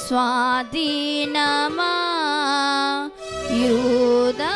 స్వాధీనమా యూదా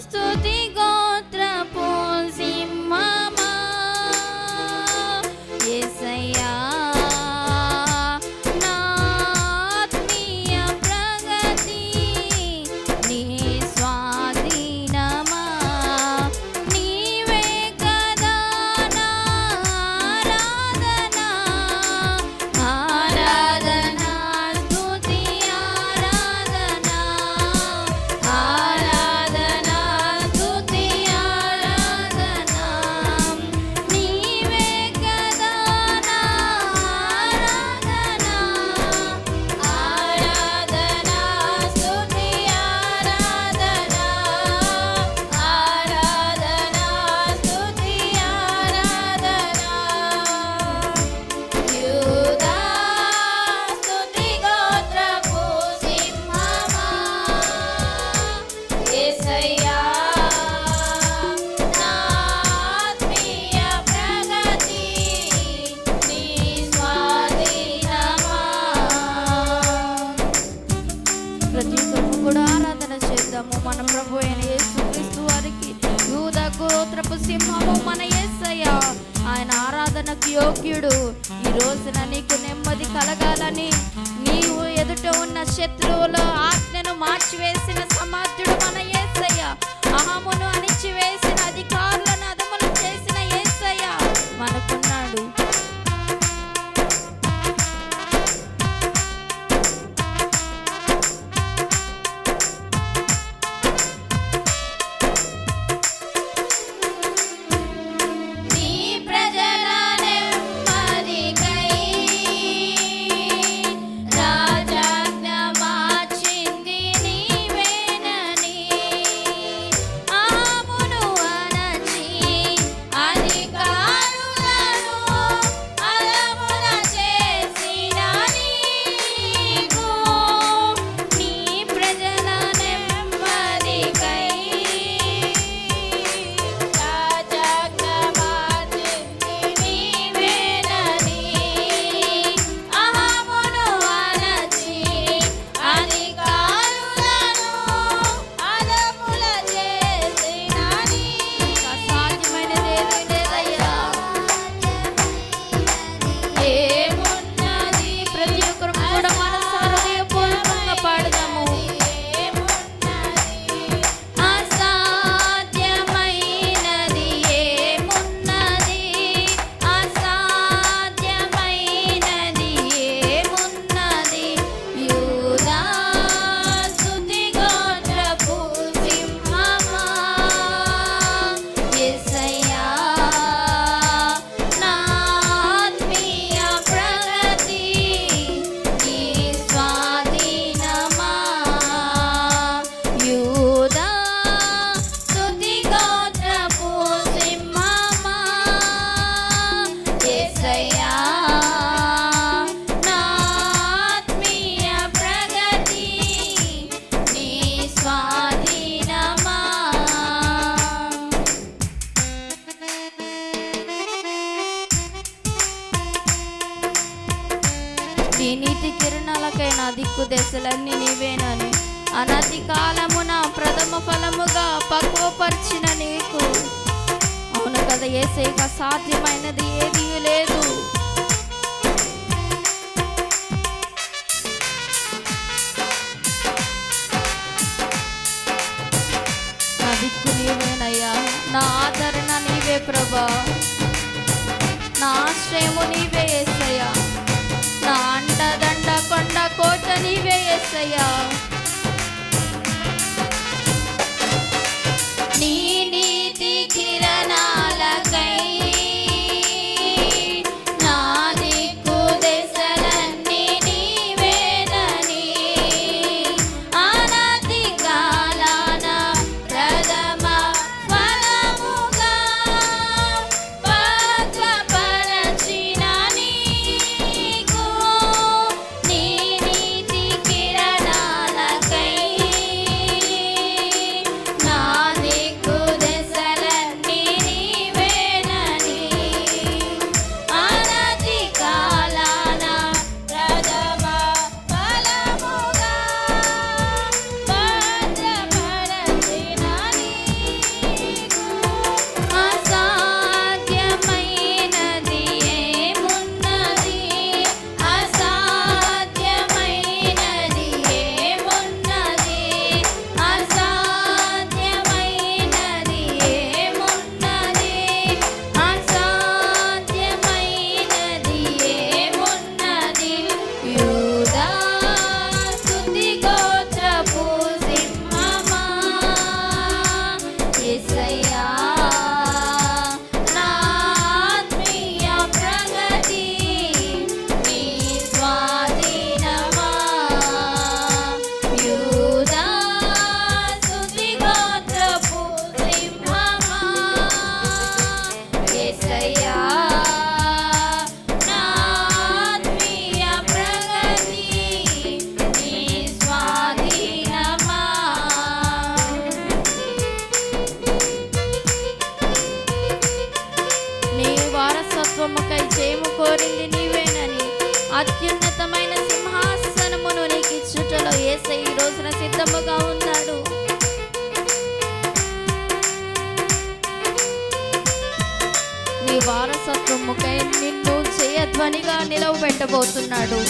స్తుతి గోత్రపు సింహమా యేసయ్యా నా ఆత్మీయ ప్రగతి నీ స్వాధీనమా నీవే కదా నా ఆరాధన ఆరాధన స్తుతి ఆరాధన ఆరాధన స్తుతి ఆరాధన నీవే కదా నా ఆరాధన ఆరాధన స్తుతి ఆరాధన ఆరాధన స్తుతి ఆరాధన యూదా స్తుతి గోత్రపు సింహమా యేసయ్యా నా ఆత్మీయ ప్రగతి నీ స్వాధీనమా. ప్రతి ఒక్కరు కూడా ఆరాధన చేద్దాము మన ప్రభు అయిన యేసుక్రీస్తు వారికి. యూదా గోత్రపు సింహము మన యేసయ్య, ఆయన ఆరాధనకు యోగ్యుడు. ఈ రోజున నీకు నెమ్మది కలగాలని నీవు ఎదుట ఉన్న శత్రువుల ఆజ్ఞను మార్చివేసిన సమర్థుడు మన యేసయ్య. అహమును అణిచివేసిన అధికారులను అదములు చేసిన యేసయ్య మనకున్నాడు. నీ ప్రజల నెమ్మదికై రాజాజ్ఞ మార్చింది నీవేనని అహమును అణచి అధికారులను అదమున చేసిన నీకు నీ ప్రజల నెమ్మదికై రాజాజ్ఞ మార్చింది నీవేనని అహమును అణచి అధికారులను అదముల చేసిన నీకు అసాధ్యమైనదేదీ లేదయ్యా. ఏమున్నది ప్రతి ఒక్కరు కూడా మనసారా హృదయపూర్వకంగా పాడదాము. అసాధ్యమైనది ఏమున్నది, అసాధ్యమైనది ఏమున్నది. యూదా స్తుతి గోత్రపు సింహమా యేసయ్యా నా ఆత్మీయ ప్రగతి నీ స్వాధీనమా. యూదా స్తుతి గోత్రపు సింహమా యేసయ్యా నా ఆత్మీయ ప్రగతి నీ స్వాధీనమా. నీ నీతి కిరణాలకై నా దిక్కు దశలన్నీ నీవేనని అనతి కాలమున ప్రథమ ఫలముగా పక్వపరిచిన నీకు. అవును కదా యేసయ్యకు అసాధ్యమైనది ఏదీ లేదు. నా దిక్కు నీవేనయ్యా, నా ఆదరణ నీవే ప్రభా, నా ఆశ్రయము నీవే యేసయ్యా, నా అండదండ కొండ కోట నీవే యేసయ్యా. నీ నీతి కిరణాలకై నా దిక్కు దశలన్నీ నీవేనని అనతి కాలాన ప్రథమ ఫలముగా పక్వపరచిన నీకు నీ నీతి కిరణాలకై అత్యున్నతమైన సింహాసనమును నీకు ఇచ్చుటలో యేసయ్య ఈ రోజున సిద్ధముగా ఉన్నాడు. నీ వారసత్వముకై నిన్ను జయధ్వనిగా నిలవబెట్టబోతున్నాడు.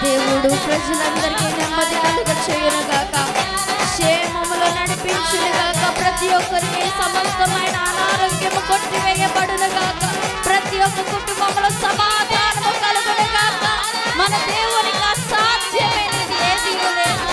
దేవుడు ప్రజలందరికీ నెమ్మది కలుగ చేయునుగాక, క్షేమములో నడిపించునుగాక. ప్రతి ఒక్కరికి సమస్తమైన అనారోగ్యము కొట్టివేయబడునుగాక. ప్రతి ఒక్క కుటుంబంలో సమాధానము కలుగునుగాక. మన దేవునికి అసాధ్యమైనది ఏదీ లేదు.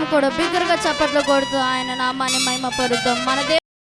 అందరం కూడా బిగ్గరగా చప్పట్లు కొడుతూ ఆయన నామాన్ని మహిమ పరుద్దాం. మన